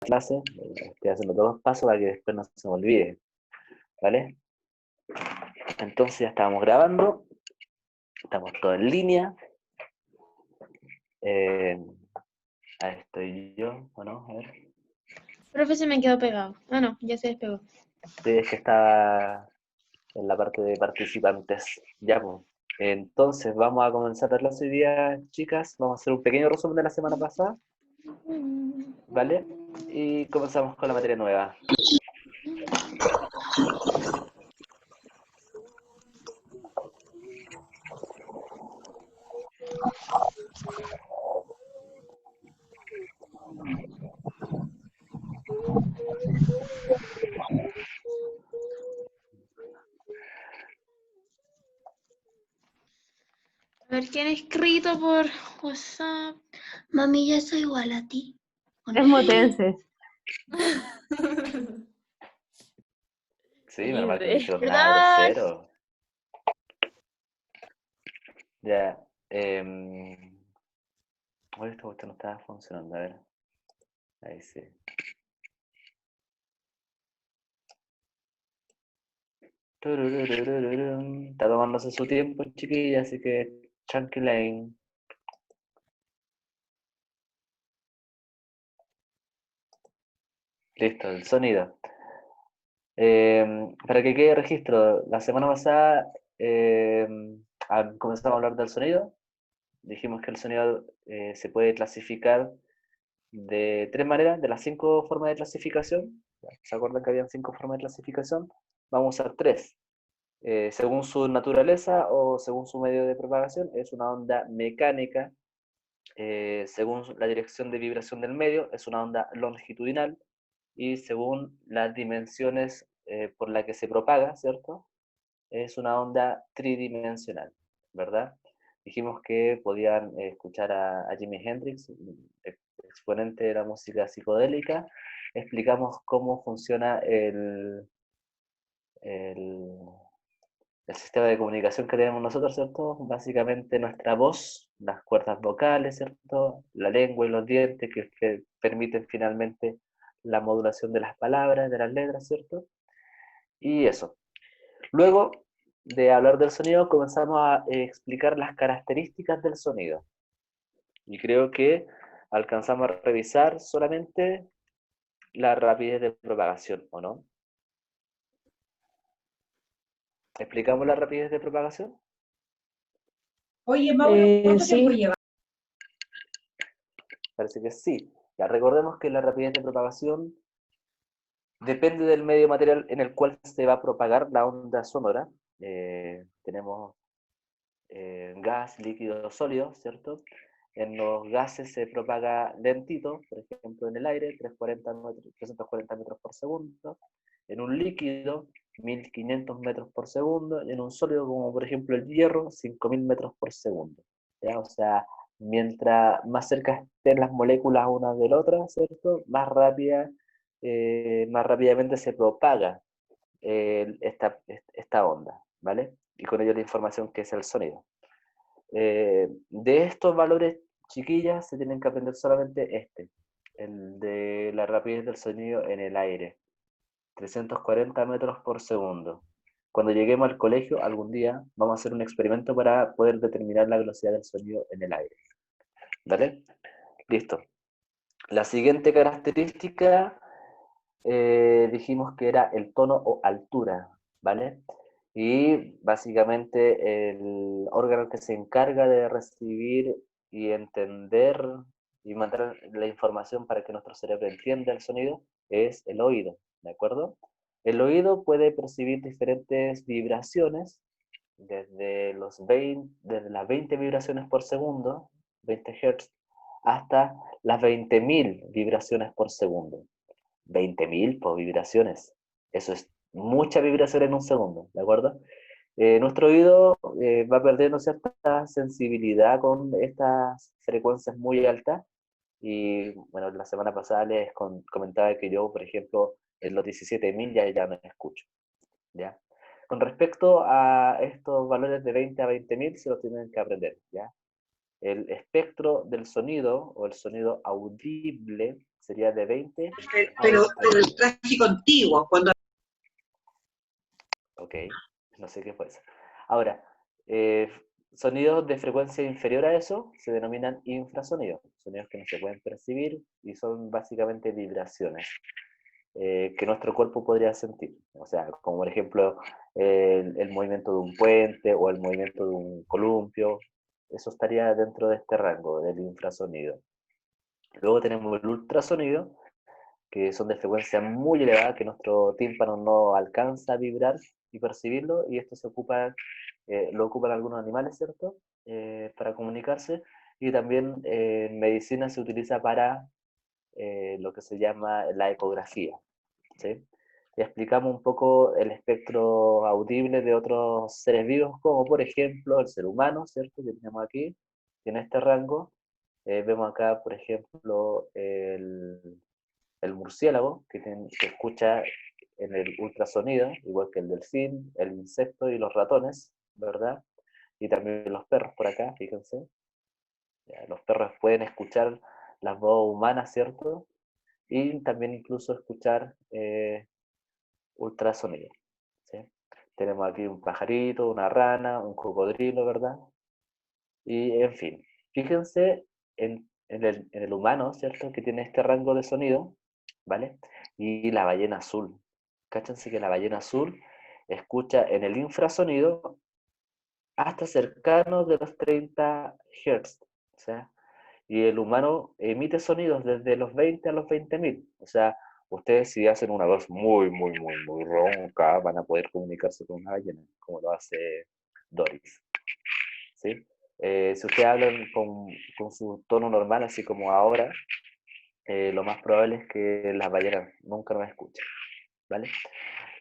clase, estoy haciendo todos los pasos para que después no se me olvide, ¿vale? Entonces ya estábamos grabando, estamos todos en línea. Ahí estoy yo, ¿o no? A ver. Profe, se me quedó pegado. Ah, no, ya se despegó. Sí, es que estaba en la parte de participantes. Ya, pues. Entonces vamos a comenzar la clase hoy día, chicas. Vamos a hacer un pequeño resumen de la semana pasada, ¿vale? Y comenzamos con la materia nueva. A ver, ¿quién ha escrito por WhatsApp? Mami, yo soy igual a ti. Es motense. Sí, menos mal que no hicieron nada ¿Verdad? grosero. Ya. Oye, esta cuestión no estaba funcionando, a ver. Ahí sí. Turururururum. Está tomándose su tiempo, chiquilla, así que tranquila. Listo, el sonido. Para que quede registro, la semana pasada comenzamos a hablar del sonido. Dijimos que el sonido se puede clasificar de tres maneras, de las 5 formas de clasificación. ¿Se acuerdan que habían 5 formas de clasificación? Vamos a usar 3. Según su naturaleza o según su medio de propagación, es una onda mecánica. Según la dirección de vibración del medio, es una onda longitudinal. Y según las dimensiones por las que se propaga, ¿cierto? Es una onda tridimensional, ¿verdad? Dijimos que podían escuchar a Jimi Hendrix, exponente de la música psicodélica. Explicamos cómo funciona el, el sistema de comunicación que tenemos nosotros, ¿cierto? Básicamente nuestra voz, las cuerdas vocales, ¿cierto? La lengua y los dientes que permiten finalmente la modulación de las palabras, de las letras, ¿cierto? Y eso. Luego de hablar del sonido, comenzamos a explicar las características del sonido. Y creo que alcanzamos a revisar solamente la rapidez de propagación, ¿o no? ¿Explicamos la rapidez de propagación? Oye, Mauro, ¿cuánto tiempo lleva? Parece que sí. Ya recordemos que la rapidez de propagación depende del medio material en el cual se va a propagar la onda sonora. Tenemos gas, líquido, sólido, ¿cierto? En los gases se propaga lentito, por ejemplo en el aire, 340 metros por segundo. En un líquido, 1500 metros por segundo. Y en un sólido, como por ejemplo el hierro, 5000 metros por segundo. ¿Ya? O sea, mientras más cerca estén las moléculas una de la otra, ¿cierto? Más rápidamente se propaga esta onda, ¿vale? Y con ello la información que es el sonido. De estos valores, chiquillas, se tienen que aprender solamente el de la rapidez del sonido en el aire, 340 metros por segundo. Cuando lleguemos al colegio, algún día, vamos a hacer un experimento para poder determinar la velocidad del sonido en el aire. ¿Vale? Listo. La siguiente característica dijimos que era el tono o altura, ¿vale? Y básicamente el órgano que se encarga de recibir y entender y mandar la información para que nuestro cerebro entienda el sonido es el oído, ¿de acuerdo? El oído puede percibir diferentes vibraciones desde las 20 vibraciones por segundo, 20 Hz, hasta las 20.000 vibraciones por segundo. 20.000 por vibraciones. Eso es mucha vibración en un segundo, ¿de acuerdo? Nuestro oído va perdiendo cierta sensibilidad con estas frecuencias muy altas. Y bueno, la semana pasada les comentaba que yo, por ejemplo, en los 17.000 ya me escucho. ¿Ya? Con respecto a estos valores de 20 a 20.000, se los tienen que aprender. ¿Ya? El espectro del sonido o el sonido audible sería de 20 Pero a el tráfico antiguo, cuando... Ok, no sé qué fue eso. Ahora, sonidos de frecuencia inferior a eso se denominan infrasonidos, sonidos que no se pueden percibir y son básicamente vibraciones que nuestro cuerpo podría sentir. O sea, como por ejemplo el movimiento de un puente o el movimiento de un columpio, eso estaría dentro de este rango del infrasonido. Luego tenemos el ultrasonido, que son de frecuencia muy elevada, que nuestro tímpano no alcanza a vibrar y percibirlo, y esto se ocupa, lo ocupan algunos animales, ¿cierto? Para comunicarse, y también en medicina se utiliza para lo que se llama la ecografía, ¿sí? Ya explicamos un poco el espectro audible de otros seres vivos, como por ejemplo el ser humano, ¿cierto? Que tenemos aquí, y en este rango vemos acá, por ejemplo, el murciélago, que escucha en el ultrasonido, igual que el delfín, el insecto y los ratones, ¿verdad? Y también los perros por acá, fíjense. Ya, los perros pueden escuchar las voces humanas, ¿cierto? Y también incluso escuchar ultrasonido, ¿sí? Tenemos aquí un pajarito, una rana, un cocodrilo, ¿verdad? Y en fin, fíjense en el humano, ¿cierto? Que tiene este rango de sonido, ¿vale? Y la ballena azul. Cáchense que la ballena azul escucha en el infrasonido hasta cercano de los 30 Hz. O sea, y el humano emite sonidos desde los 20 a los 20.000. O sea, ustedes si hacen una voz muy ronca, van a poder comunicarse con una ballena, como lo hace Doris. ¿Sí? Si ustedes hablan con su tono normal, así como ahora, lo más probable es que las ballenas nunca nos escuchen, ¿vale?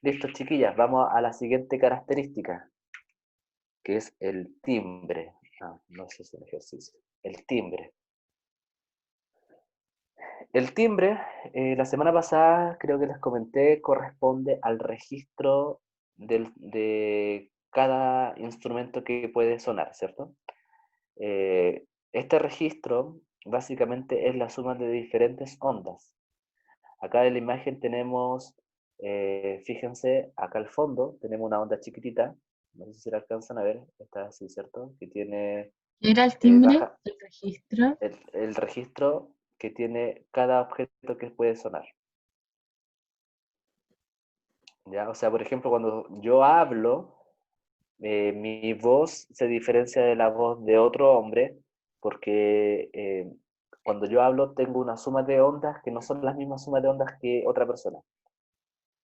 Listo, chiquillas, vamos a la siguiente característica, que es el timbre. No sé si es un ejercicio. El timbre. El timbre, la semana pasada creo que les comenté, corresponde al registro de cada instrumento que puede sonar, ¿cierto? Este registro básicamente es la suma de diferentes ondas. Acá en la imagen tenemos, fíjense, acá al fondo tenemos una onda chiquitita, no sé si la alcanzan a ver, está así, ¿cierto? Que tiene ¿Era el timbre, baja el registro? el registro que tiene cada objeto que puede sonar. ¿Ya? O sea, por ejemplo, cuando yo hablo, mi voz se diferencia de la voz de otro hombre porque cuando yo hablo tengo una suma de ondas que no son las mismas sumas de ondas que otra persona.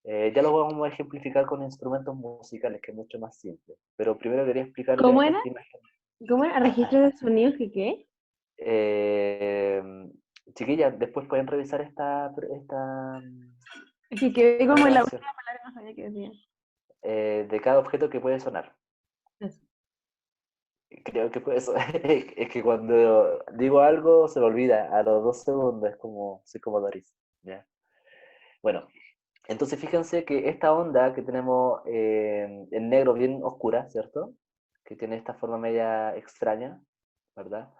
Ya lo vamos a ejemplificar con instrumentos musicales, que es mucho más simple. Pero primero quería ¿Cómo explicarle era? esta imagen. ¿Cómo era? ¿Registro de sonidos que qué? Eh, Chiquillas, después pueden revisar esta Es que quedé como en la grabación última palabra, no sabía qué decía. de cada objeto que puede sonar. Eso. Creo que fue eso. Es que cuando digo algo se me olvida a los 2 segundos, es como, soy como Doris. ¿Ya? Bueno, entonces fíjense que esta onda que tenemos en negro bien oscura, ¿cierto? Que tiene esta forma media extraña, ¿verdad?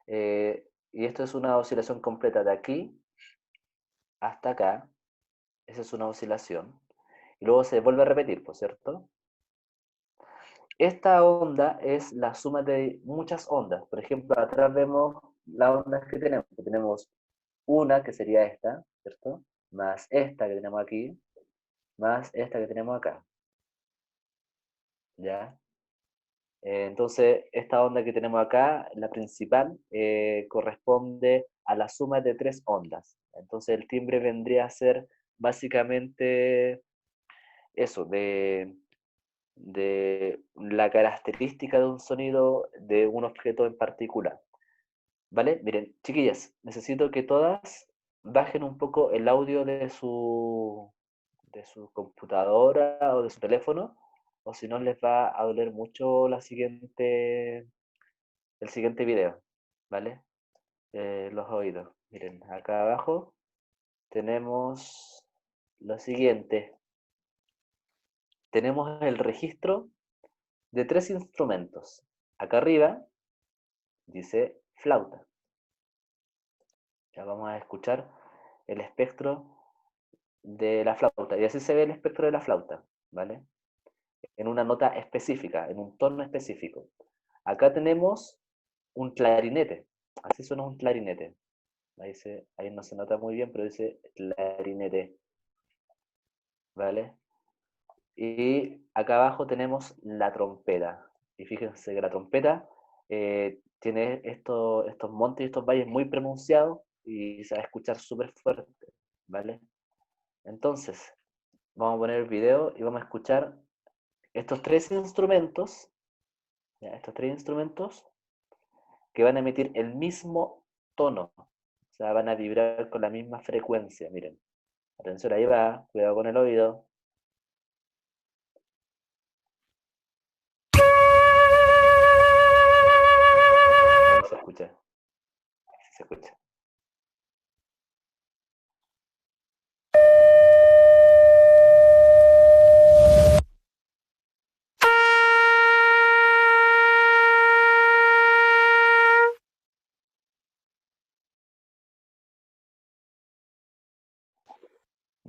Y esto es una oscilación completa de aquí hasta acá. Esa es una oscilación. Y luego se vuelve a repetir, ¿por cierto? Esta onda es la suma de muchas ondas. Por ejemplo, atrás vemos las ondas que tenemos. Tenemos una que sería esta, ¿cierto? Más esta que tenemos aquí, más esta que tenemos acá. ¿Ya? Entonces, esta onda que tenemos acá, la principal, corresponde a la suma de 3 ondas. Entonces, el timbre vendría a ser básicamente eso, de la característica de un sonido de un objeto en particular. ¿Vale? Miren, chiquillas, necesito que todas bajen un poco el audio de su computadora o de su teléfono, o si no les va a doler mucho el siguiente video, ¿vale? Los oídos. Miren, acá abajo tenemos lo siguiente. Tenemos el registro de 3 instrumentos. Acá arriba dice flauta. Ya vamos a escuchar el espectro de la flauta. Y así se ve el espectro de la flauta, ¿vale? En una nota específica, en un tono específico. Acá tenemos un clarinete. Así suena un clarinete. Ahí no se nota muy bien, pero dice clarinete. ¿Vale? Y acá abajo tenemos la trompeta. Y fíjense que la trompeta tiene estos montes y estos valles muy pronunciados y se va a escuchar súper fuerte, ¿vale? Entonces, vamos a poner el video y vamos a escuchar estos tres instrumentos, ¿ya? Estos tres instrumentos que van a emitir el mismo tono, o sea, van a vibrar con la misma frecuencia, miren. Atención, ahí va, cuidado con el oído. Ahí se escucha, ahí se escucha.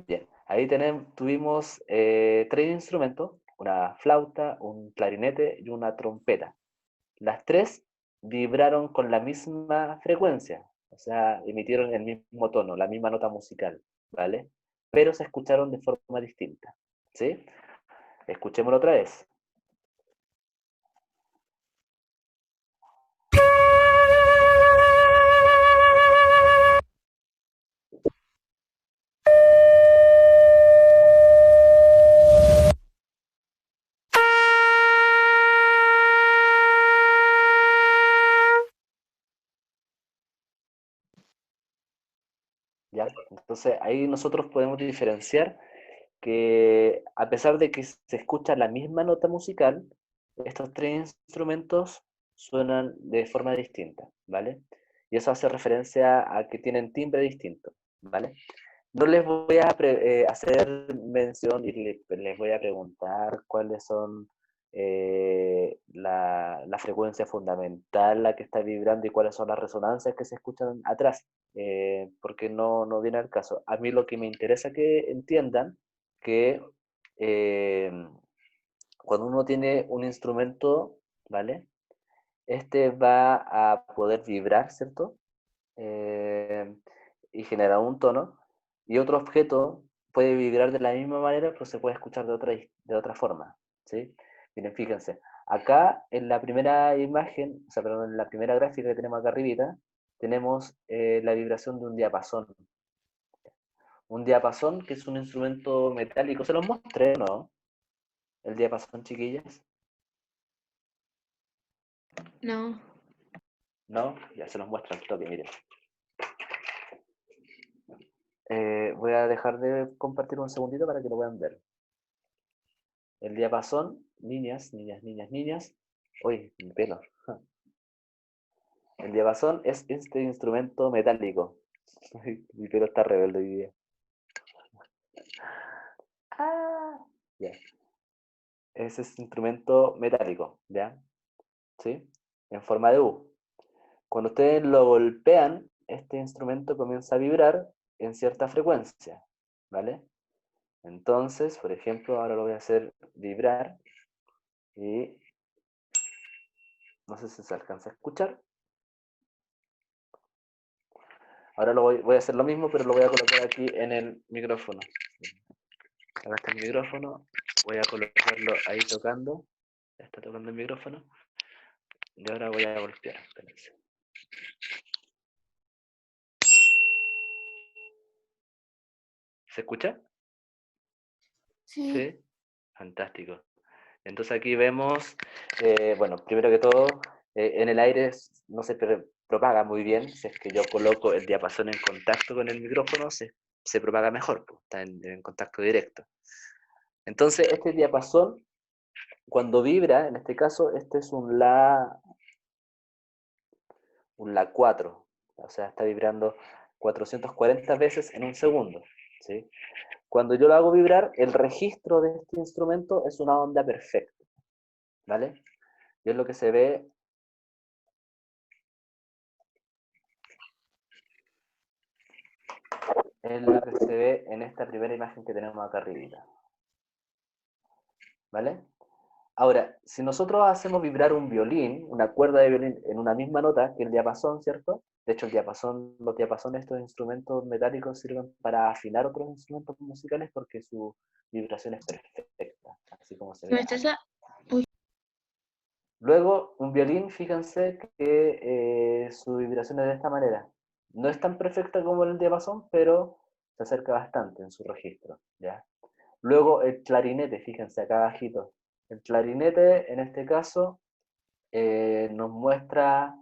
Bien, ahí tuvimos tres instrumentos, una flauta, un clarinete y una trompeta. Las tres vibraron con la misma frecuencia, o sea, emitieron el mismo tono, la misma nota musical, ¿vale? Pero se escucharon de forma distinta, ¿sí? Escuchémoslo otra vez. ¿Ya? Entonces ahí nosotros podemos diferenciar que a pesar de que se escucha la misma nota musical, estos tres instrumentos suenan de forma distinta, ¿vale? Y eso hace referencia a que tienen timbre distinto, ¿vale? No les voy a hacer mención y les voy a preguntar cuáles son la frecuencia fundamental, la que está vibrando y cuáles son las resonancias que se escuchan atrás, porque no viene al caso. A mí lo que me interesa que entiendan que eh, cuando uno tiene un instrumento, ¿vale? Este va a poder vibrar, ¿cierto? Y generar un tono, y otro objeto puede vibrar de la misma manera, pero se puede escuchar de otra forma, ¿sí? Miren, fíjense, acá en la primera imagen, o sea, perdón, en la primera gráfica que tenemos acá arribita, tenemos la vibración de un diapasón. Un diapasón, que es un instrumento metálico, se los mostré, ¿no? El diapasón, chiquillas. No. ¿No? Ya se los muestro al toque, miren. Voy a dejar de compartir un segundito para que lo puedan ver. El diapasón, niñas. Uy, mi pelo. El diapasón es este instrumento metálico. Mi pelo está rebelde hoy día. Ah, ya. Es este instrumento metálico, ¿ya? ¿Sí? En forma de U. Cuando ustedes lo golpean, este instrumento comienza a vibrar en cierta frecuencia, ¿vale? Entonces, por ejemplo, ahora lo voy a hacer vibrar y no sé si se alcanza a escuchar. Ahora voy a hacer lo mismo, pero lo voy a colocar aquí en el micrófono. Acá está el micrófono. Voy a colocarlo ahí tocando. Ya está tocando el micrófono. Y ahora voy a golpear. Espérense. ¿Se escucha? Sí. Sí. Fantástico. Entonces aquí vemos, bueno, primero que todo, en el aire no se propaga muy bien. Si es que yo coloco el diapasón en contacto con el micrófono, se propaga mejor, pues, está en contacto directo. Entonces este diapasón, cuando vibra, en este caso, este es un La 4, o sea, está vibrando 440 veces en un segundo, ¿sí? Cuando yo lo hago vibrar, el registro de este instrumento es una onda perfecta, ¿vale? Y es lo que se ve es la que se ve en esta primera imagen que tenemos acá arriba. ¿Vale? Ahora, si nosotros hacemos vibrar un violín, una cuerda de violín en una misma nota, que el diapasón, ¿cierto? De hecho, los diapasones, estos instrumentos metálicos sirven para afinar otros instrumentos musicales porque su vibración es perfecta, así como se ¿Me ve. estás Luego, un violín, fíjense que su vibración es de esta manera. No es tan perfecta como el diapasón, pero se acerca bastante en su registro, ¿ya? Luego, el clarinete, fíjense acá abajito. El clarinete, en este caso, nos muestra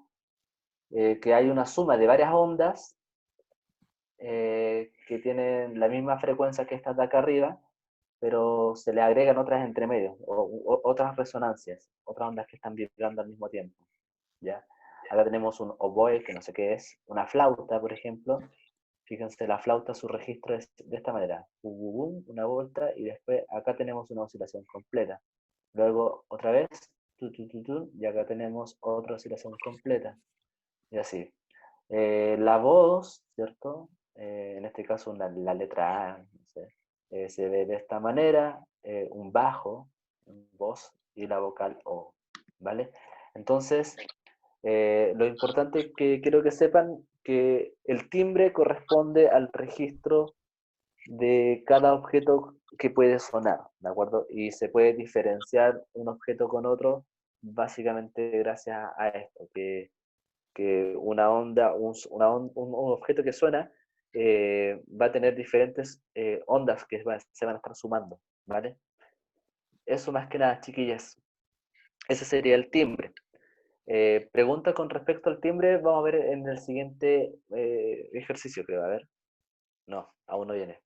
que hay una suma de varias ondas que tienen la misma frecuencia que estas de acá arriba, pero se le agregan otras entre medio, o otras resonancias, otras ondas que están vibrando al mismo tiempo, ¿ya? Acá tenemos un oboe, que no sé qué es, una flauta, por ejemplo. Fíjense, la flauta, su registro es de esta manera, una vuelta, y después acá tenemos una oscilación completa. Luego, otra vez, y acá tenemos otra oscilación completa, y así. La voz, ¿cierto? En este caso la letra A, no sé, se ve de esta manera, un bajo, un voz, y la vocal O, ¿vale? Entonces, lo importante que quiero que sepan que el timbre corresponde al registro de cada objeto que puede sonar, ¿de acuerdo? Y se puede diferenciar un objeto con otro básicamente gracias a esto, que una onda, un objeto que suena va a tener diferentes ondas que se van a estar sumando, ¿vale? Eso más que nada, chiquillas. Ese sería el timbre. Pregunta con respecto al timbre, vamos a ver en el siguiente ejercicio, creo. A ver. No, aún no viene.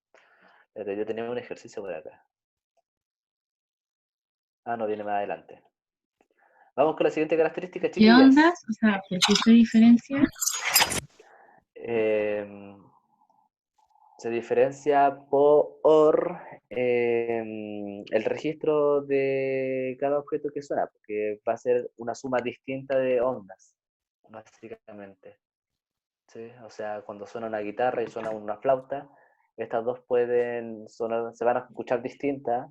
Espérate, yo tenía un ejercicio por acá. Ah, no, viene más adelante. Vamos con la siguiente característica, ¿Qué chiquillas. ondas? O sea, ¿por qué se diferencia? Se diferencia por el registro de cada objeto que suena, porque va a ser una suma distinta de ondas, básicamente. ¿Sí? O sea, cuando suena una guitarra y suena una flauta, estas dos pueden sonar, se van a escuchar distintas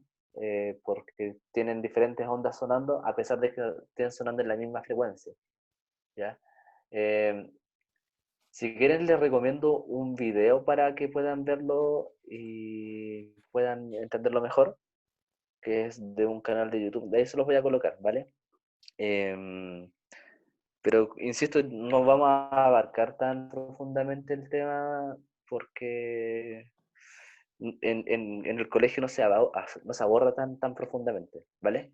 porque tienen diferentes ondas sonando, a pesar de que estén sonando en la misma frecuencia. ¿Ya? Eh, si quieren, les recomiendo un video para que puedan verlo y puedan entenderlo mejor, que es de un canal de YouTube. De ahí se los voy a colocar, ¿vale? Pero, insisto, no vamos a abarcar tan profundamente el tema porque en el colegio no se aborda tan profundamente, ¿vale?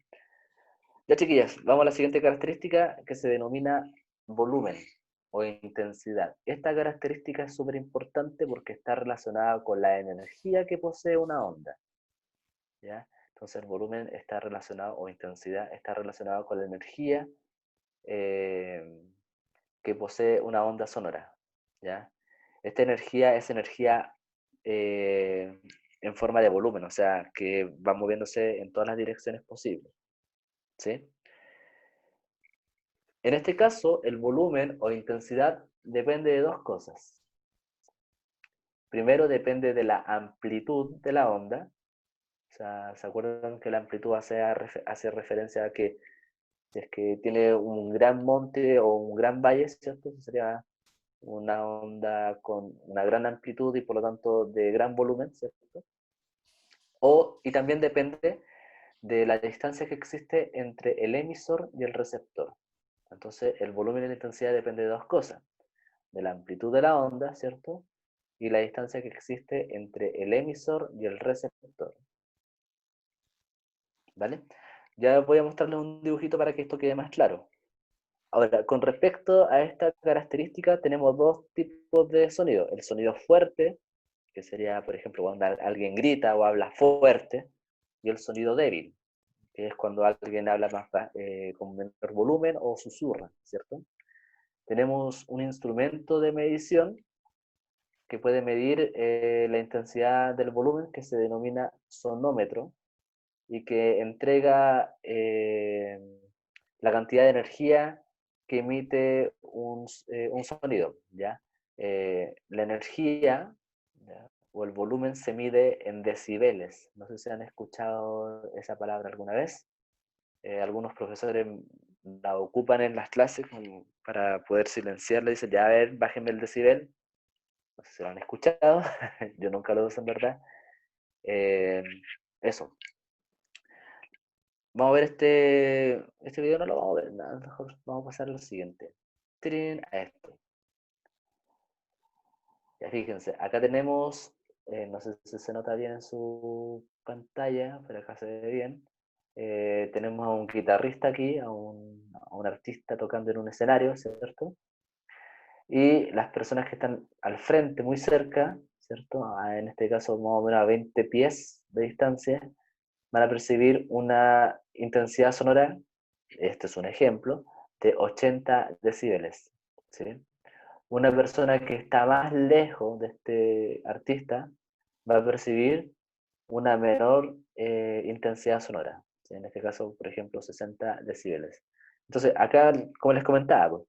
Ya, chiquillas, vamos a la siguiente característica que se denomina volumen o intensidad. Esta característica es súper importante porque está relacionada con la energía que posee una onda, ¿ya? Entonces el volumen está relacionado, o intensidad, está relacionado con la energía que posee una onda sonora, ¿ya? Esta energía es energía en forma de volumen, o sea, que va moviéndose en todas las direcciones posibles, ¿sí? En este caso, el volumen o intensidad depende de dos cosas. Primero, depende de la amplitud de la onda. O sea, ¿se acuerdan que la amplitud hace referencia a que si es que tiene un gran monte o un gran valle, ¿cierto? Eso sería una onda con una gran amplitud y por lo tanto de gran volumen, ¿cierto? Y también depende de la distancia que existe entre el emisor y el receptor. Entonces, el volumen y la intensidad depende de dos cosas, de la amplitud de la onda, ¿cierto? Y la distancia que existe entre el emisor y el receptor. ¿Vale? Ya voy a mostrarles un dibujito para que esto quede más claro. Ahora, con respecto a esta característica, tenemos dos tipos de sonido. El sonido fuerte, que sería, por ejemplo, cuando alguien grita o habla fuerte, y el sonido débil, que es cuando alguien habla con menor volumen o susurra, ¿cierto? Tenemos un instrumento de medición que puede medir la intensidad del volumen, que se denomina sonómetro, y que entrega la cantidad de energía que emite un sonido, ¿ya? La energía, ¿ya? o el volumen se mide en decibeles. No sé si han escuchado esa palabra alguna vez. Algunos profesores la ocupan en las clases como para poder silenciarla. Dicen, ya a ver, bájenme el decibel. No sé si lo han escuchado. Yo nunca lo uso en verdad. Eso. Vamos a ver este video, no lo vamos a ver, nada, mejor vamos a pasar a lo siguiente. ¡Tirín! A esto. Ya fíjense, acá tenemos, no sé si se nota bien en su pantalla, pero acá se ve bien. Tenemos a un guitarrista aquí, a un artista tocando en un escenario, ¿cierto? Y las personas que están al frente, muy cerca, ¿cierto? En este caso más o menos a 20 pies de distancia, van a percibir una intensidad sonora, este es un ejemplo, de 80 decibeles, ¿sí? Una persona que está más lejos de este artista va a percibir una menor intensidad sonora, ¿sí? En este caso, por ejemplo, 60 decibeles. Entonces, acá, como les comentaba,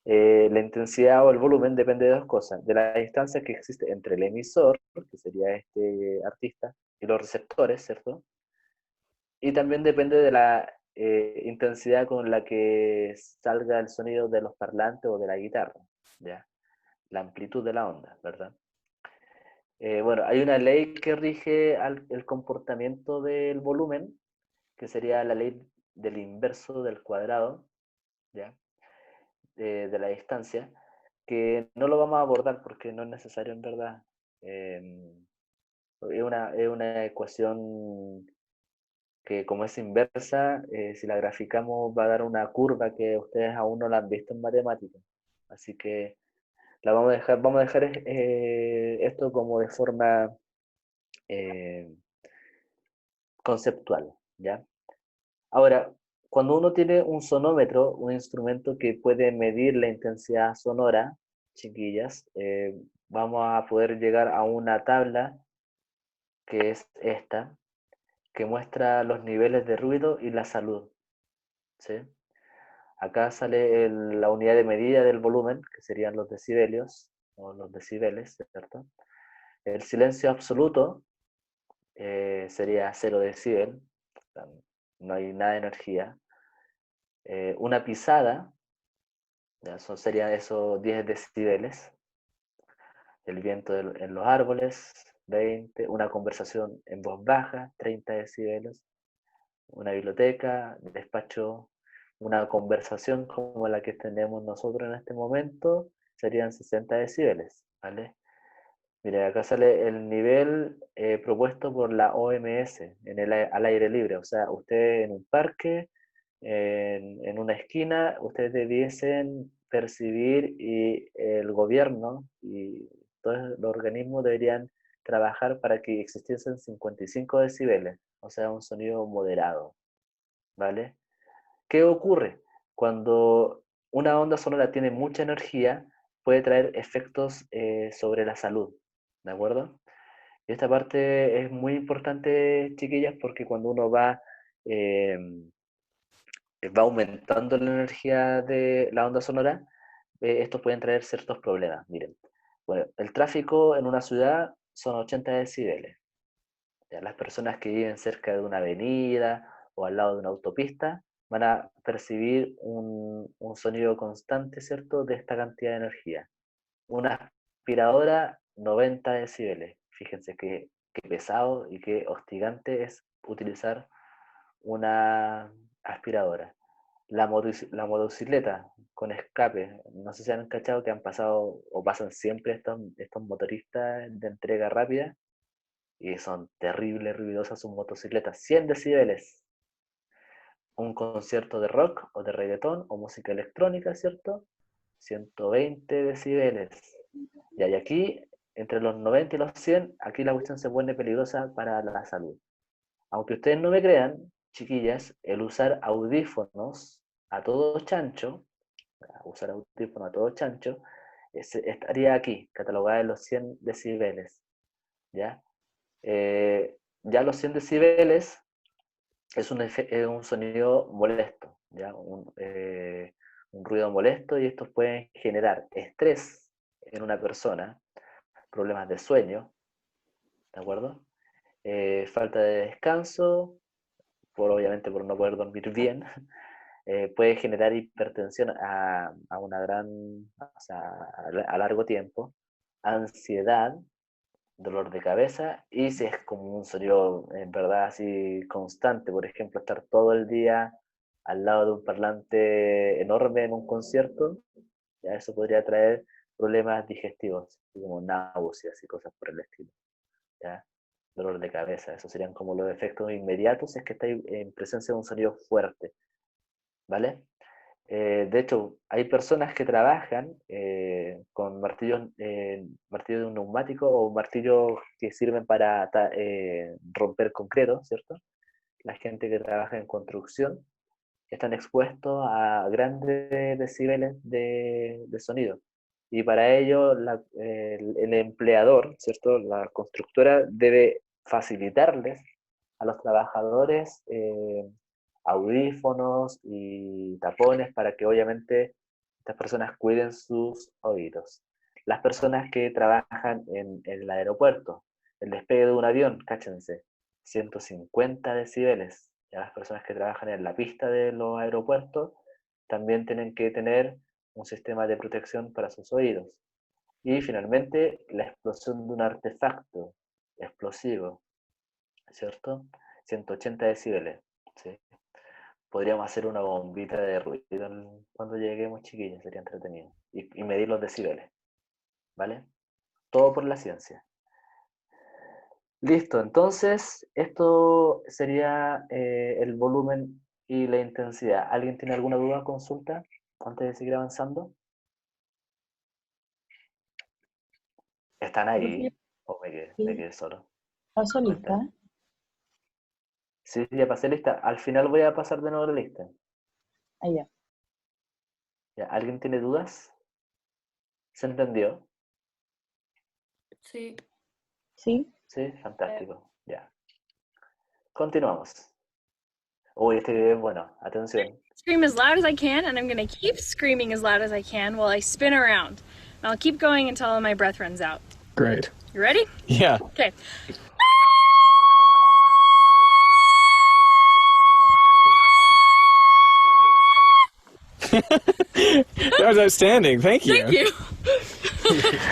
la intensidad o el volumen depende de dos cosas, de la distancia que existe entre el emisor, que sería este artista, y los receptores, ¿cierto? Y también depende de la intensidad con la que salga el sonido de los parlantes o de la guitarra, ¿ya? La amplitud de la onda, ¿verdad? Bueno, hay una ley que rige el comportamiento del volumen, que sería la ley del inverso del cuadrado, ¿ya? De la distancia, que no lo vamos a abordar porque no es necesario en verdad. Es una ecuación que como es inversa, si la graficamos va a dar una curva que ustedes aún no la han visto en matemáticas. Así que la vamos a dejar esto como de forma eh, conceptual, ¿ya? Ahora, cuando uno tiene un sonómetro, un instrumento que puede medir la intensidad sonora, chiquillas, vamos a poder llegar a una tabla que es esta, que muestra los niveles de ruido y la salud, ¿sí? Acá sale la unidad de medida del volumen, que serían los decibelios, o los decibeles, ¿cierto? El silencio absoluto sería 0 decibel, no hay nada de energía. Una pisada, ya serían esos 10 decibeles. El viento en los árboles, 20. Una conversación en voz baja, 30 decibeles. Una biblioteca, despacho, una conversación como la que tenemos nosotros en este momento, serían 60 decibeles, ¿vale? Mire, acá sale el nivel propuesto por la OMS al aire libre. O sea, usted en un parque, en una esquina, ustedes debiesen percibir y el gobierno y todos los organismos deberían trabajar para que existiesen 55 decibeles, o sea, un sonido moderado, ¿vale? ¿Qué ocurre? Cuando una onda sonora tiene mucha energía, puede traer efectos sobre la salud, ¿de acuerdo? Y esta parte es muy importante, chiquillas, porque cuando uno eh, va aumentando la energía de la onda sonora, estos pueden traer ciertos problemas. Miren, bueno, el tráfico en una ciudad son 80 decibeles. Ya, las personas que viven cerca de una avenida o al lado de una autopista van a percibir un sonido constante, ¿cierto?, de esta cantidad de energía. Una aspiradora, 90 decibeles. Fíjense qué pesado y qué hostigante es utilizar una aspiradora. La motocicleta con escape, no sé si han cachado que han pasado o pasan siempre estos motoristas de entrega rápida y son terribles, ruidosas sus motocicletas, 100 decibeles. Un concierto de rock o de reggaetón o música electrónica, ¿cierto? 120 decibeles. Y aquí, entre los 90 y los 100, aquí la cuestión se pone peligrosa para la salud. Aunque ustedes no me crean, chiquillas, el usar audífonos a todo chancho, estaría aquí, catalogada en los 100 decibeles, ¿ya? Ya los 100 decibeles es un sonido molesto, ¿ya? Un ruido molesto y estos pueden generar estrés en una persona, problemas de sueño, ¿de acuerdo? Falta de descanso, obviamente por no poder dormir bien, puede generar hipertensión a una gran, o sea, a largo tiempo, ansiedad, dolor de cabeza, y si es como un sonido en verdad así constante, por ejemplo, estar todo el día al lado de un parlante enorme en un concierto, ya eso podría traer problemas digestivos, como náuseas y cosas por el estilo, ¿ya? Dolor de cabeza, esos serían como los efectos inmediatos, es que estáis en presencia de un sonido fuerte, ¿vale? De hecho, hay personas que trabajan con martillos martillo de un neumático o martillos que sirven para romper concreto, ¿cierto? La gente que trabaja en construcción están expuestos a grandes decibeles de sonido. Y para ello el empleador, ¿cierto? La constructora debe facilitarles a los trabajadores audífonos y tapones para que obviamente estas personas cuiden sus oídos. Las personas que trabajan en el aeropuerto, el despegue de un avión, cáchense, 150 decibeles. Ya las personas que trabajan en la pista de los aeropuertos también tienen que tener un sistema de protección para sus oídos. Y finalmente, la explosión de un artefacto explosivo, ¿cierto? 180 decibeles, ¿sí? Podríamos hacer una bombita de ruido cuando lleguemos, chiquillos, sería entretenido. Y medir los decibeles, ¿vale? Todo por la ciencia. Listo, entonces esto sería el volumen y la intensidad. ¿Alguien tiene alguna duda o consulta antes de seguir avanzando? ¿Están ahí? ¿O me quedé solo? ¿Paso lista? Sí, ya pasé lista. Al final voy a pasar de nuevo la lista. Allá. ¿Ya? ¿Alguien tiene dudas? ¿Se entendió? Sí. ¿Sí? Sí, fantástico. Ya. Continuamos. Uy, este video es bueno. Atención. Scream as loud as I can, and I'm gonna keep screaming as loud as I can while I spin around. And I'll keep going until my breath runs out. Great. You ready? Yeah. Okay. That was outstanding. Thank you. Thank you.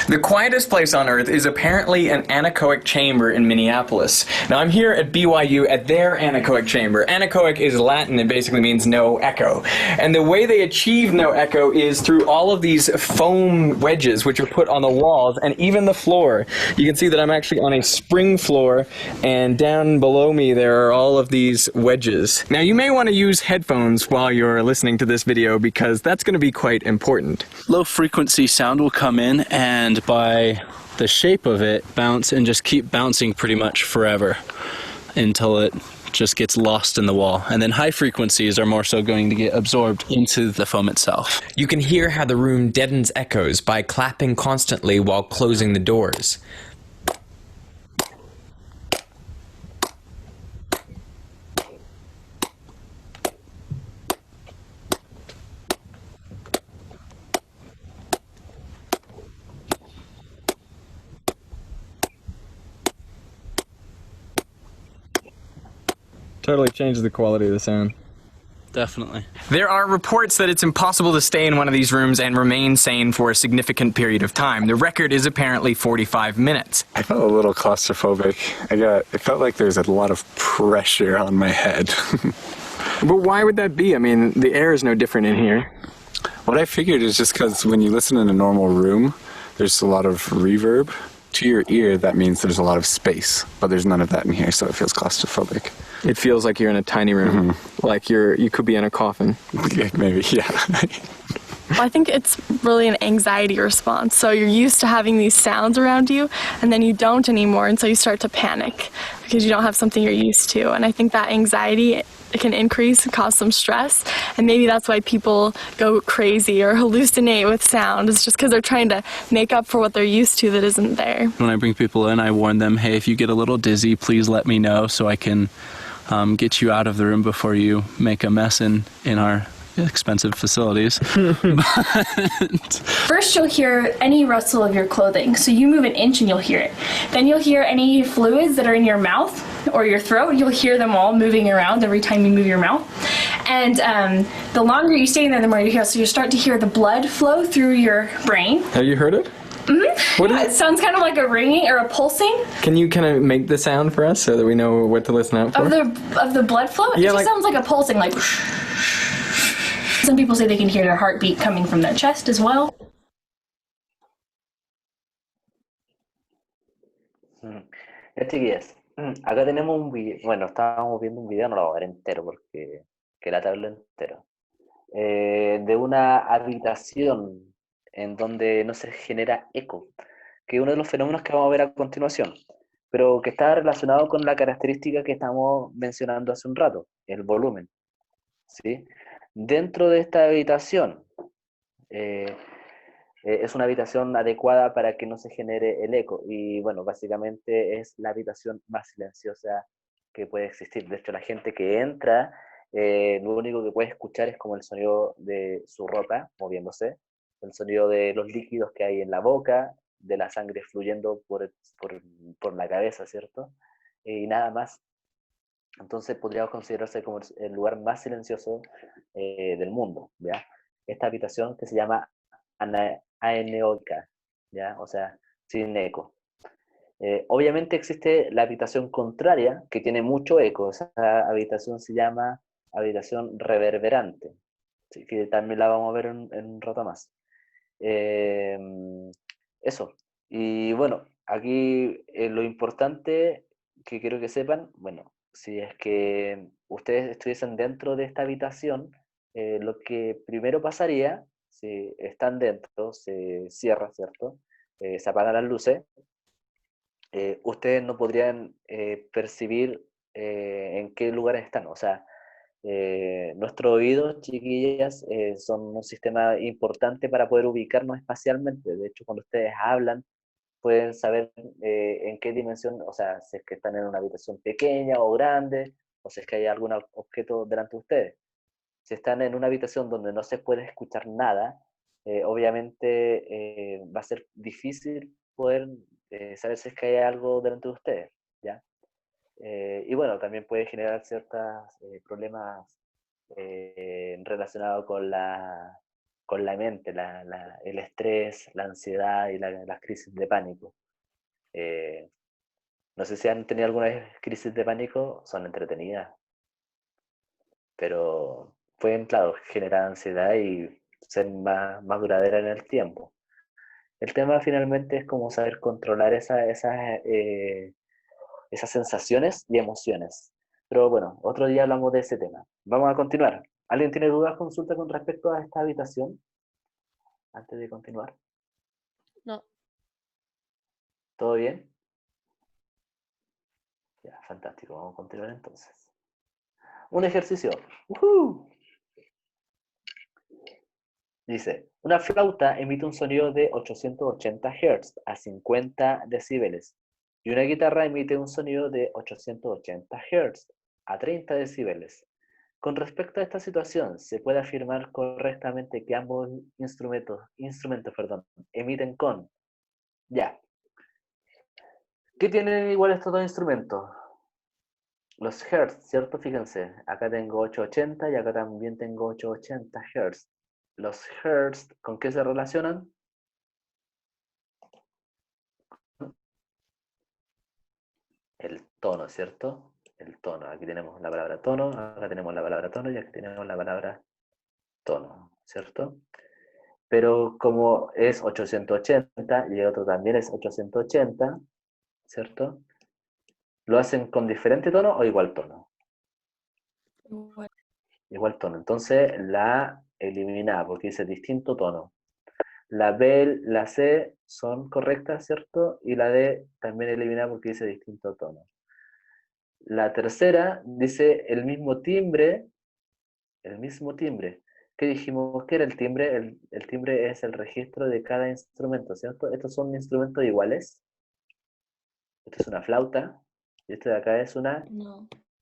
The quietest place on Earth is apparently an anechoic chamber in Minneapolis. Now I'm here at BYU at their anechoic chamber. Anechoic is Latin and basically means no echo. And the way they achieve no echo is through all of these foam wedges which are put on the walls and even the floor. You can see that I'm actually on a spring floor, and down below me there are all of these wedges. Now you may want to use headphones while you're listening to this video because that's going to be quite important. Low frequency sound will come in and by the shape of it bounce and just keep bouncing pretty much forever until it just gets lost in the wall. And then high frequencies are more so going to get absorbed into the foam itself. You can hear how the room deadens echoes by clapping constantly while closing the doors. Totally changes the quality of the sound. Definitely. There are reports that it's impossible to stay in one of these rooms and remain sane for a significant period of time. The record is apparently 45 minutes. I felt a little claustrophobic. It felt like there's a lot of pressure on my head. But why would that be? I mean, the air is no different in here. What I figured is just because when you listen in a normal room, there's a lot of reverb. To your ear, that means there's a lot of space, but there's none of that in here, so it feels claustrophobic. It feels like you're in a tiny room, like you could be in a coffin. Maybe, yeah. Well, I think it's really an anxiety response. So you're used to having these sounds around you, and then you don't anymore, and so you start to panic because you don't have something you're used to. And I think that anxiety, it can increase and cause some stress, and maybe that's why people go crazy or hallucinate with sound. It's just because they're trying to make up for what they're used to that isn't there. When I bring people in, I warn them, hey, if you get a little dizzy, please let me know so I can get you out of the room before you make a mess in our expensive facilities. First, you'll hear any rustle of your clothing. So you move an inch and you'll hear it. Then you'll hear any fluids that are in your mouth or your throat. You'll hear them all moving around every time you move your mouth. And the longer you stay in there, the more you hear. So you start to hear the blood flow through your brain. Have you heard it? Mm-hmm. What is It sounds kind of like a ringing or a pulsing Can you kind of make the sound for us so that we know what to listen out for? of the blood flow. It Yeah, just like- sounds like a pulsing, like. Some people say they can hear their heartbeat coming from their chest as well. Ya, chiquillas, acá tenemos un video, bueno, estábamos viendo un video, no lo voy a ver entero porque que la tabla entero, de una habitación en donde no se genera eco, que es uno de los fenómenos que vamos a ver a continuación, pero que está relacionado con la característica que estamos mencionando hace un rato, el volumen, ¿sí? Dentro de esta habitación, es una habitación adecuada para que no se genere el eco, y bueno, básicamente es la habitación más silenciosa que puede existir. De hecho, la gente que entra, lo único que puede escuchar es como el sonido de su ropa moviéndose, el sonido de los líquidos que hay en la boca, de la sangre fluyendo por la cabeza, ¿cierto? Y nada más. Entonces podría considerarse como el lugar más silencioso del mundo, ¿ya? Esta habitación que se llama aneóica, ¿ya? O sea, sin eco. Obviamente existe la habitación contraria, que tiene mucho eco. Esa habitación se llama habitación reverberante, así que también la vamos a ver en un rato más. Eso. Y bueno, aquí lo importante que quiero que sepan, bueno, si es que ustedes estuviesen dentro de esta habitación, lo que primero pasaría, si están dentro, se cierra, ¿cierto? Se apagan las luces, ustedes no podrían percibir en qué lugares están. O sea, nuestros oídos, chiquillas, son un sistema importante para poder ubicarnos espacialmente. De hecho, cuando ustedes hablan, pueden saber en qué dimensión, o sea, si es que están en una habitación pequeña o grande, o si es que hay algún objeto delante de ustedes. Si están en una habitación donde no se puede escuchar nada, obviamente va a ser difícil poder saber si es que hay algo delante de ustedes, ¿ya? Y bueno, también puede generar ciertos problemas relacionados con la mente, el estrés, la ansiedad y las crisis de pánico. No sé si han tenido alguna vez crisis de pánico, son entretenidas, pero pueden, claro, generar ansiedad y ser más duraderas en el tiempo. El tema finalmente es cómo saber controlar esas sensaciones y emociones. Pero bueno, otro día hablamos de ese tema. Vamos a continuar. ¿Alguien tiene dudas, consulta con respecto a esta habitación? Antes de continuar. No. ¿Todo bien? Ya, fantástico. Vamos a continuar entonces. Un ejercicio. ¡Uhú! Dice, una flauta emite un sonido de 880 Hz a 50 decibeles y una guitarra emite un sonido de 880 Hz a 30 decibeles. Con respecto a esta situación, se puede afirmar correctamente que ambos instrumentos, emiten con... Ya. ¿Qué tienen igual estos dos instrumentos? Los Hz, ¿cierto? Fíjense, acá tengo 880 y acá también tengo 880 Hz. Los Hz, ¿con qué se relacionan? El tono, ¿cierto? El tono. Aquí tenemos la palabra tono, acá tenemos la palabra tono y aquí tenemos la palabra tono, ¿cierto? Pero como es 880 y el otro también es 880, ¿cierto? ¿Lo hacen con diferente tono o igual tono? Igual tono. Entonces la eliminada porque dice distinto tono. La B, la C son correctas, ¿cierto? Y la D también eliminada porque dice distinto tono. La tercera dice el mismo timbre. ¿Qué dijimos que era el timbre? El timbre es el registro de cada instrumento, ¿cierto? Estos son instrumentos iguales. Esta es una flauta y este de acá es una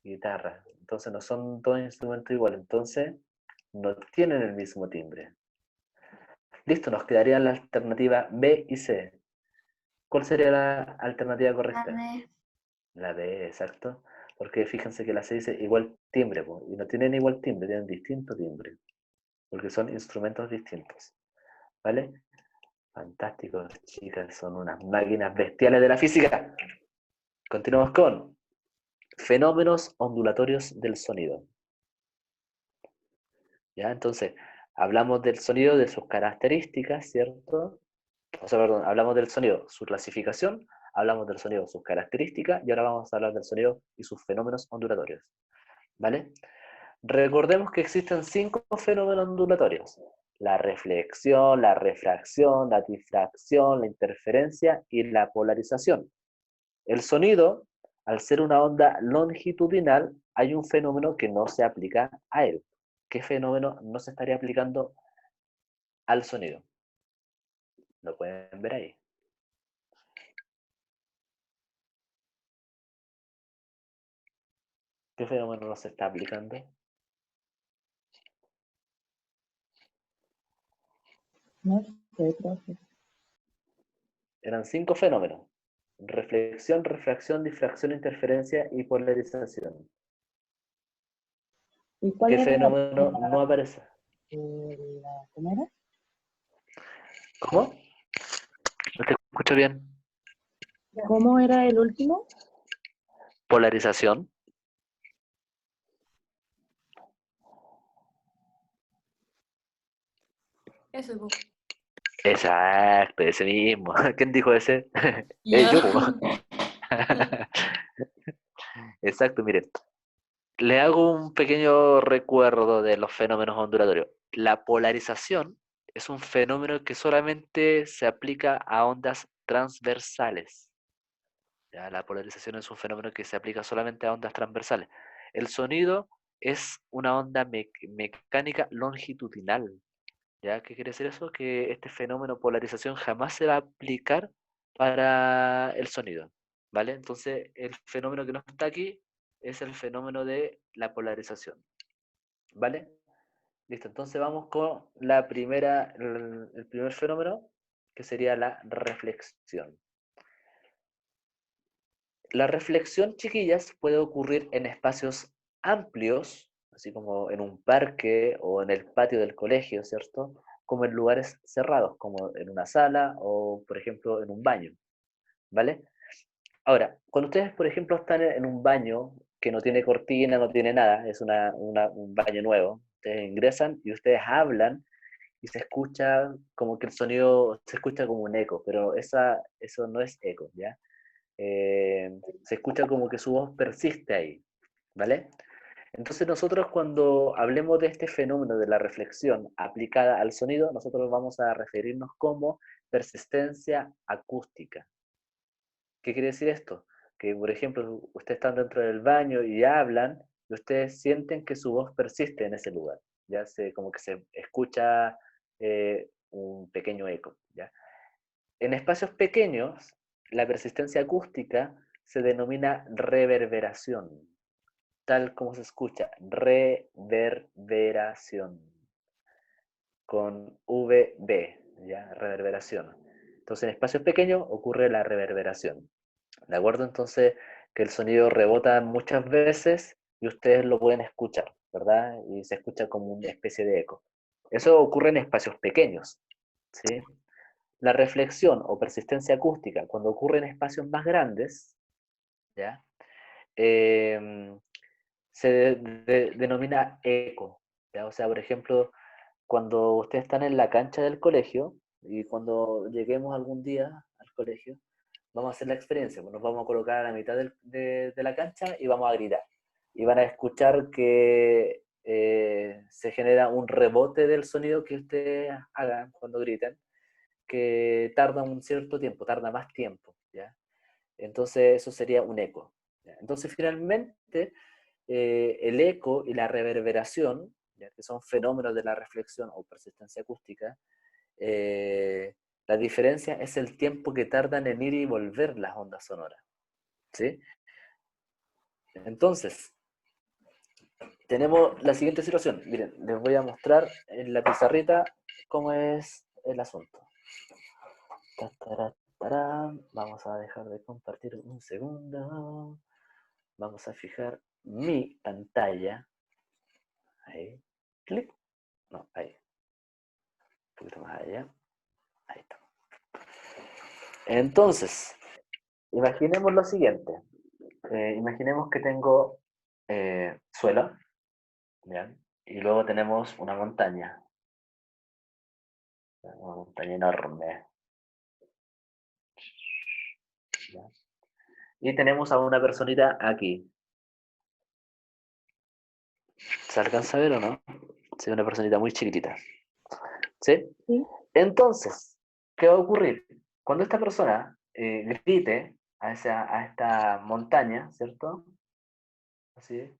guitarra. Entonces no son dos instrumentos iguales. Entonces no tienen el mismo timbre. Listo, nos quedaría la alternativa B y C. ¿Cuál sería la alternativa correcta? B. La B, exacto. Porque fíjense que la C dice igual timbre, po, y no tienen igual timbre, tienen distinto timbre. Porque son instrumentos distintos. ¿Vale? Fantásticos, chicas, son unas máquinas bestiales de la física. Continuamos con fenómenos ondulatorios del sonido. ¿Ya? Entonces, hablamos del sonido, de sus características, ¿cierto? O sea, perdón, hablamos del sonido, su clasificación, hablamos del sonido, sus características, y ahora vamos a hablar del sonido y sus fenómenos ondulatorios. ¿Vale? Recordemos que existen 5 fenómenos ondulatorios: la reflexión, la refracción, la difracción, la interferencia y la polarización. El sonido, al ser una onda longitudinal, hay un fenómeno que no se aplica a él. ¿Qué fenómeno no se estaría aplicando al sonido? Lo pueden ver ahí. ¿Qué fenómeno no se está aplicando? No sé, profe. Eran 5 fenómenos: reflexión, refracción, difracción, interferencia y polarización. ¿Y cuál ¿Qué era fenómeno no aparece? ¿Cómo era? ¿Cómo? No te escucho bien. ¿Cómo era el último? Polarización. Ese, po. Exacto, ese mismo. ¿Quién dijo ese? Yo. Yo. Exacto, miren. Le hago un pequeño recuerdo de los fenómenos ondulatorios. La polarización es un fenómeno que solamente se aplica a ondas transversales. ¿Ya? La polarización es un fenómeno que se aplica solamente a ondas transversales. El sonido es una onda mecánica longitudinal. ¿Ya? ¿Qué quiere decir eso? Que este fenómeno polarización jamás se va a aplicar para el sonido. ¿Vale? Entonces, el fenómeno que no está aquí es el fenómeno de la polarización. ¿Vale? Listo, entonces vamos con el primer fenómeno, que sería la reflexión. La reflexión, chiquillas, puede ocurrir en espacios amplios, así como en un parque o en el patio del colegio, ¿cierto? Como en lugares cerrados, como en una sala o, por ejemplo, en un baño, ¿vale? Ahora, cuando ustedes, por ejemplo, están en un baño que no tiene cortina, no tiene nada, es un baño nuevo, ustedes ingresan y ustedes hablan y se escucha como que el sonido se escucha como un eco, pero eso no es eco, ¿ya? Se escucha como que su voz persiste ahí, ¿vale? Entonces nosotros cuando hablemos de este fenómeno de la reflexión aplicada al sonido, nosotros vamos a referirnos como persistencia acústica. ¿Qué quiere decir esto? Que, por ejemplo, ustedes están dentro del baño y hablan, y ustedes sienten que su voz persiste en ese lugar, ya como que se escucha un pequeño eco, ¿ya? En espacios pequeños, la persistencia acústica se denomina reverberación, tal como se escucha, reverberación, con VB, ¿ya? Reverberación. Entonces, en espacios pequeños ocurre la reverberación. ¿De acuerdo? Entonces, que el sonido rebota muchas veces y ustedes lo pueden escuchar, ¿verdad? Y se escucha como una especie de eco. Eso ocurre en espacios pequeños, ¿sí? La reflexión o persistencia acústica, cuando ocurre en espacios más grandes, ¿ya? Se denomina eco, ¿ya? O sea, por ejemplo, cuando ustedes están en la cancha del colegio y cuando lleguemos algún día al colegio, vamos a hacer la experiencia, pues nos vamos a colocar a la mitad de la cancha y vamos a gritar. Y van a escuchar que se genera un rebote del sonido que ustedes hagan cuando griten, que tarda un cierto tiempo, tarda más tiempo, ¿ya? Entonces eso sería un eco, ¿ya? Entonces finalmente el eco y la reverberación, ¿ya? Que son fenómenos de la reflexión o persistencia acústica, la diferencia es el tiempo que tardan en ir y volver las ondas sonoras, ¿sí? Entonces, tenemos la siguiente situación. Miren, les voy a mostrar en la pizarrita cómo es el asunto. Vamos a dejar de compartir un segundo. Vamos a fijar mi pantalla. Ahí. Clic. No, ahí. Un poquito más allá. Ahí está. Entonces, imaginemos lo siguiente. Imaginemos que tengo suelo. ¿Bien? Y luego tenemos una montaña. Una montaña enorme. ¿Ya? Y tenemos a una personita aquí. ¿Se alcanza a ver o no? Sí, una personita muy chiquitita. ¿Sí? Sí. Entonces, ¿qué va a ocurrir? Cuando esta persona grite a esta montaña, ¿cierto? Así.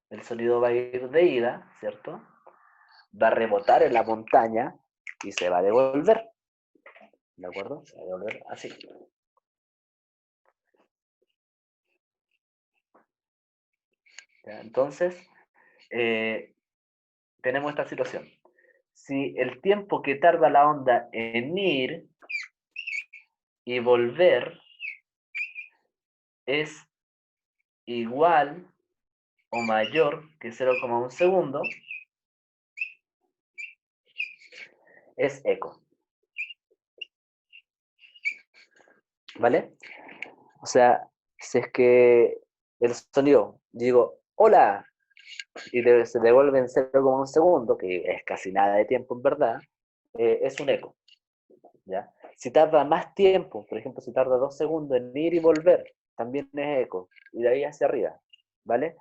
El sonido va a ir de ida, ¿cierto? Va a rebotar en la montaña y se va a devolver. ¿De acuerdo? Se va a devolver así. ¿Ya? Entonces, tenemos esta situación. Si el tiempo que tarda la onda en ir y volver es igual o mayor que 0,1 segundo, es eco. ¿Vale? O sea, si es que el sonido, digo, hola, y se devuelve en 0,1 segundo, que es casi nada de tiempo en verdad, es un eco. ¿Ya? Si tarda más tiempo, por ejemplo, si tarda 2 segundos en ir y volver, también es eco, y de ahí hacia arriba, ¿vale?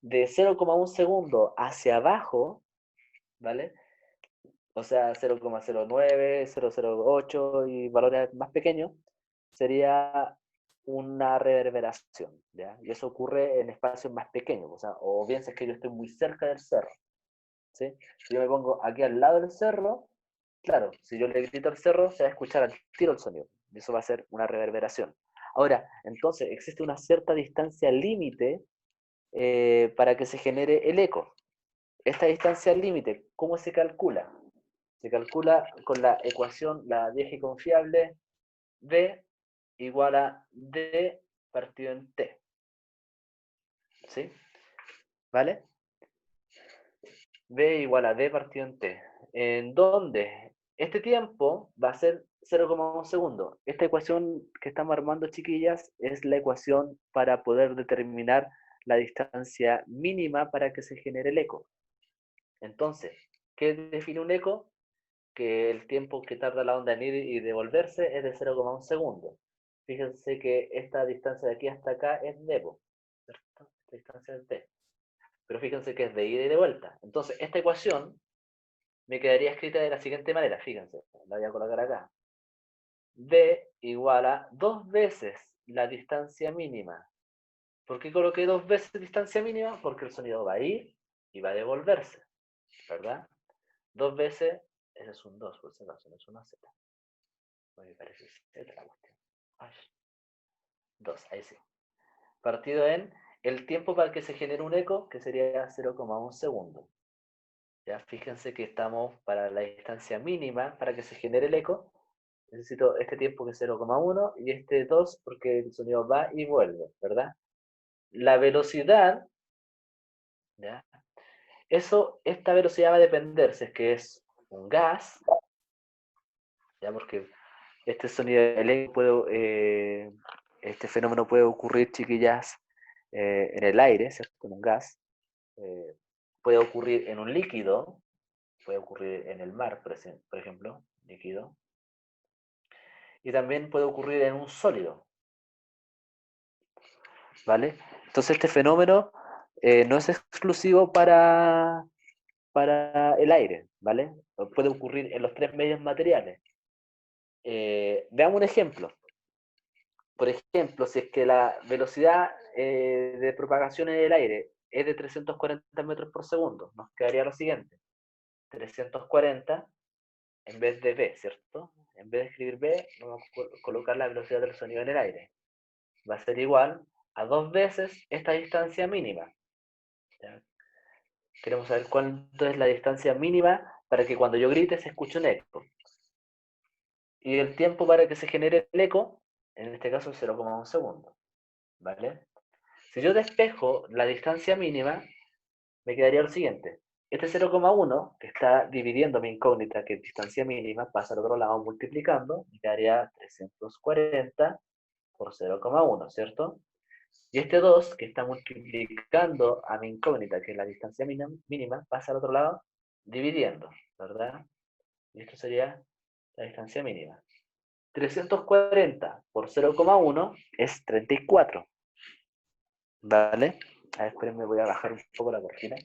De 0,1 segundo hacia abajo, ¿vale? O sea, 0,09, 0,08 y valores más pequeños, sería una reverberación, ¿ya? Y eso ocurre en espacios más pequeños, o sea, o bien si es que yo estoy muy cerca del cerro, ¿sí? Si yo me pongo aquí al lado del cerro, claro, si yo le grito al cerro, se va a escuchar al tiro el sonido, y eso va a ser una reverberación. Ahora, entonces, existe una cierta distancia límite para que se genere el eco. Esta distancia límite, ¿cómo se calcula? Se calcula con la ecuación, la vieja y confiable, B igual a D partido en T. ¿Sí? ¿Vale? B igual a D partido en T. En donde este tiempo va a ser 0,1 segundo. Esta ecuación que estamos armando, chiquillas, es la ecuación para poder determinar la distancia mínima para que se genere el eco. Entonces, ¿qué define un eco? Que el tiempo que tarda la onda en ir y devolverse es de 0,1 segundo. Fíjense que esta distancia de aquí hasta acá es D, ¿cierto? Esta distancia es D. Pero fíjense que es de ida y de vuelta. Entonces, esta ecuación me quedaría escrita de la siguiente manera. Fíjense, la voy a colocar acá. D igual a 2 veces la distancia mínima. ¿Por qué coloqué 2 veces distancia mínima? Porque el sonido va a ir y va a devolverse, ¿verdad? 2 veces, ese es un 2, por si acaso, no es una Z. Me parece Z la cuestión. 2, ahí sí. Partido en el tiempo para que se genere un eco, que sería 0,1 segundo. Ya, fíjense que estamos para la distancia mínima para que se genere el eco. Necesito este tiempo que es 0,1 y este 2 porque el sonido va y vuelve, ¿verdad? La velocidad, ¿ya? Esta velocidad va a depender si es que es un gas, ¿ya? Porque este sonido del eco puede, este fenómeno puede ocurrir, chiquillas, en el aire, ¿cierto? En un gas. Puede ocurrir en un líquido, puede ocurrir en el mar, por ejemplo, líquido. Y también puede ocurrir en un sólido. ¿Vale? Entonces este fenómeno no es exclusivo para el aire, ¿vale? Puede ocurrir en los 3 medios materiales. Veamos un ejemplo. Por ejemplo, si es que la velocidad de propagación en el aire es de 340 metros por segundo, nos quedaría lo siguiente. 340 en vez de V, ¿cierto? En vez de escribir V, vamos a colocar la velocidad del sonido en el aire. Va a ser igual a 2 veces esta distancia mínima. ¿Ya? Queremos saber cuánto es la distancia mínima para que cuando yo grite se escuche un eco. Y el tiempo para que se genere el eco, en este caso es 0,1 segundo. ¿Vale? Si yo despejo la distancia mínima, me quedaría lo siguiente. Este 0,1, que está dividiendo mi incógnita, que es distancia mínima, pasa al otro lado multiplicando, me quedaría 340 por 0,1, ¿cierto? Y este 2, que está multiplicando a mi incógnita, que es la distancia mínima, pasa al otro lado dividiendo, ¿verdad? Y esto sería la distancia mínima. 340 por 0,1 es 34. ¿Vale? A ver, espérenme, voy a bajar un poco la cortina.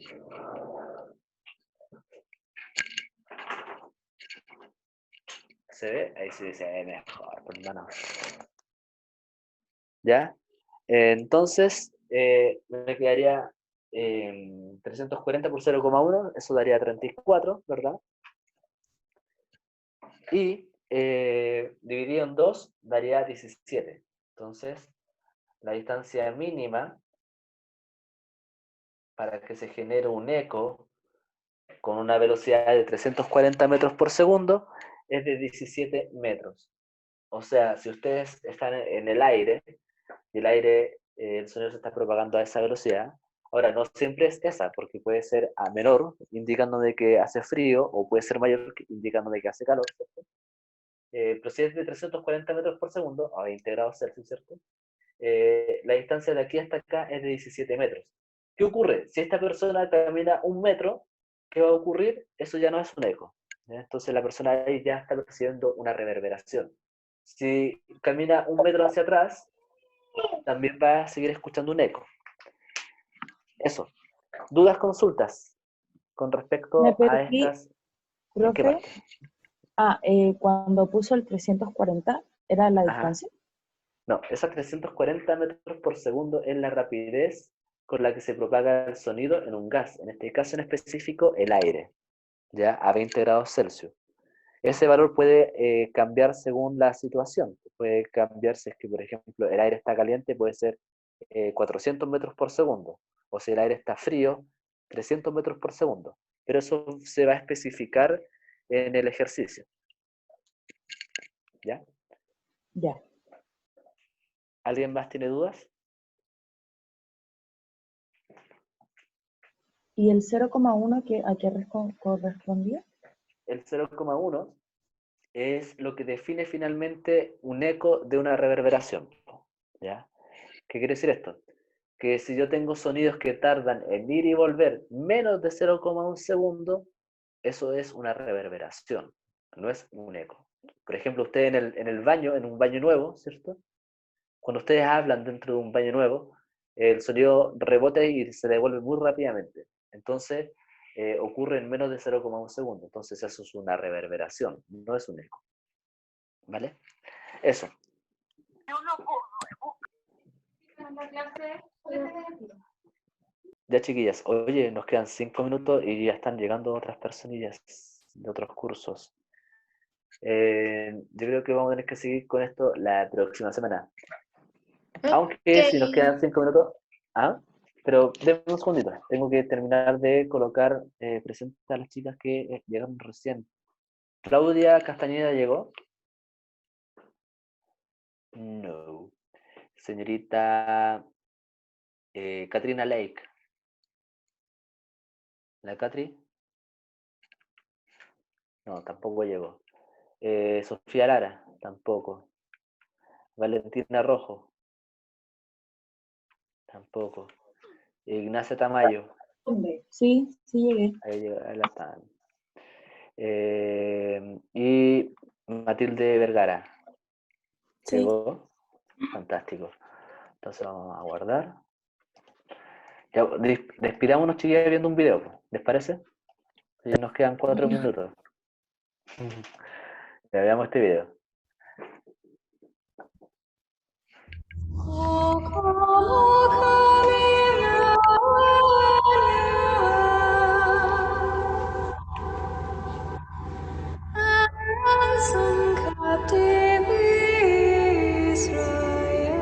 ¿Se ve? Ahí sí se ve mejor, por hermano. ¿Ya? Entonces, me quedaría 340 por 0,1, eso daría 34, ¿verdad? Y dividido en 2 daría 17. Entonces, la distancia mínima para que se genere un eco con una velocidad de 340 metros por segundo es de 17 metros. O sea, si ustedes están en el aire, y el aire, el sonido se está propagando a esa velocidad, ahora no siempre es esa, porque puede ser a menor, indicando de que hace frío, o puede ser mayor, indicando de que hace calor, ¿cierto? Pero si es de 340 metros por segundo, a 20 grados Celsius, ¿cierto? La distancia de aquí hasta acá es de 17 metros. ¿Qué ocurre? Si esta persona camina 1 metro, ¿qué va a ocurrir? Eso ya no es un eco. ¿Ya? Entonces la persona ahí ya está percibiendo una reverberación. Si camina 1 metro hacia atrás, también va a seguir escuchando un eco. Eso. ¿Dudas, consultas con respecto a estas? Profe, cuando puso el 340, ¿era la distancia? No, esas 340 metros por segundo es la rapidez con la que se propaga el sonido en un gas, en este caso en específico el aire, ya a 20 grados Celsius. Ese valor puede cambiar según la situación. Puede cambiar si es que, por ejemplo, el aire está caliente, puede ser 400 metros por segundo. O si el aire está frío, 300 metros por segundo. Pero eso se va a especificar en el ejercicio. ¿Ya? Ya. ¿Alguien más tiene dudas? ¿Y el 0,1 a qué correspondía? El 0,1 es lo que define finalmente un eco de una reverberación. ¿Ya? ¿Qué quiere decir esto? Que si yo tengo sonidos que tardan en ir y volver menos de 0,1 segundo, eso es una reverberación, no es un eco. Por ejemplo, ustedes en el baño, en un baño nuevo, ¿cierto? Cuando ustedes hablan dentro de un baño nuevo, el sonido rebota y se devuelve muy rápidamente. Entonces, ocurre en menos de 0,1 segundo. Entonces, eso es una reverberación, no es un eco. ¿Vale? Eso. Ya, chiquillas, oye, nos quedan 5 minutos y ya están llegando otras personillas de otros cursos. Yo creo que vamos a tener que seguir con esto la próxima semana. Aunque si nos quedan 5 minutos... Pero denme un segundito. Tengo que terminar de colocar presente a las chicas que llegaron recién. ¿Claudia Castañeda llegó? No. Señorita Katrina Lake. ¿La Catri? No, tampoco llegó. Sofía Lara, tampoco. Valentina Rojo, tampoco. Ignacia Tamayo. Sí, sí llegué. Ahí la están. Y Matilde Vergara. Sí. ¿Llegó? Fantástico. Entonces vamos a guardar. Ya, despidámonos, chiquillos, viendo un video. ¿Les parece? Ya nos quedan 4 minutos. Ya veamos este video. Captive Israel.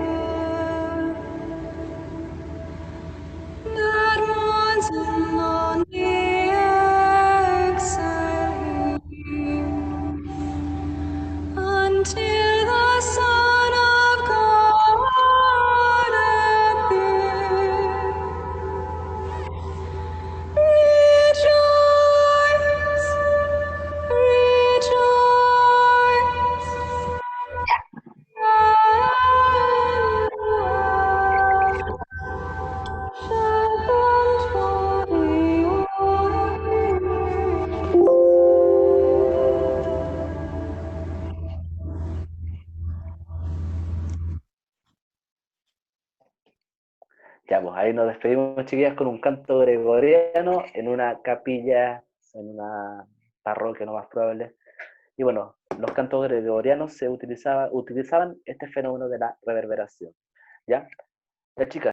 ahí nos despedimos, chiquillas, con un canto gregoriano en una capilla, en una parroquia, no más probable. Y bueno, los cantos gregorianos utilizaban este fenómeno de la reverberación, ¿ya? Las chicas,